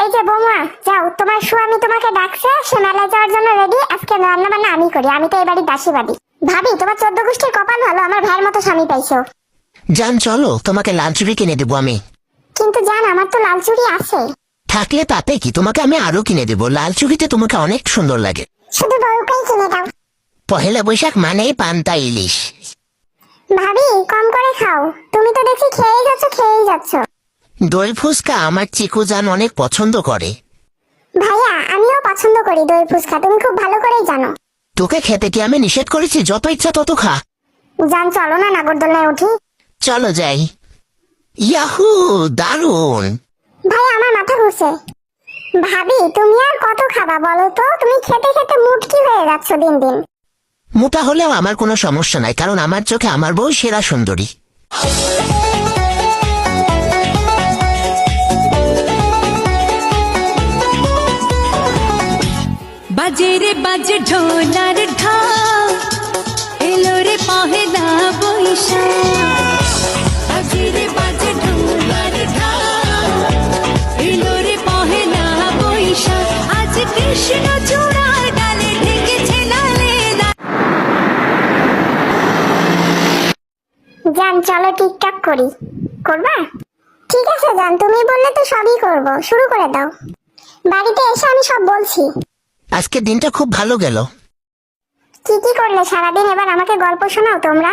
এই যে বৌমা, যাও, তোমার স্বামী তোমাকে ডাকছে, সে মেলায় যাওয়ার জন্য রেডি। আজকে রান্না বান্না আমি করি, আমি তো এই বাড়ির দাসীবাদী। ভাবি, তোমার 14 গোষ্ঠীর কপাল ভালো, আমার ভাইয়ের মতো স্বামী পাইছো। জান চলো, তোমাকে লাল চুড়ি কিনে দেবো আমি। কিন্তু জান, আমার তো লাল চুড়ি আছে। থাকলে তাতে কি, তোমাকে আমি আরো কিনে দেবো। লাল চুড়িতে তোমাকে অনেক সুন্দর লাগে। শুধু বউকেই কিনে দাও। পহেলা বৈশাখ মানেই পান্তা ইলিশ। ভাবি, কম করে খাও, তুমি তো দেখছি খেয়েই যাচ্ছ। দই ফুচকা আমার চিকু জান অনেক পছন্দ করে। ভাইয়া, আমিও পছন্দ করি দই ফুচকা, তুমি খুব ভালো করেই জানো। তোকে খেতে কি আমি নিষেধ করেছি? যত ইচ্ছা তত খা। জান, চলো না নাগরদোলনায় উঠি। চলো যাই। ইয়াহু, দারুণ। ভাইয়া, আমার মাথা ঘুরছে। ভাবি, তুমি আর কত খাবা বলো তো? তুমি খেতে খেতে মুটকি হয়ে যাচ্ছ দিন দিন। মোটা হলেও আমার কোনো সমস্যা নাই, কারণ আমার চোখে আমার বউ সেরা সুন্দরী। বাজে রে বাজে ঢোলার ঢাক, এলো রে পহেলা বৈশাখ। বাজে রে বাজে ঢোলার ঢাক, এলো রে পহেলা বৈশাখ। আজ কৃষ্ণ চূড়ার ডালে ঢেকেছে লালে লাল। জান, চলো টিকটক করি। করবা? ঠিক আছে জান, তুমি বললে তো সবই করব, শুরু করে দাও। বাড়িতে এসে আমি সব বলছি। আজকের দিনটা খুব ভালো গেল। কি কি করলে সারাদিন? এবার আমাকে গল্প শোনাও তোমরা।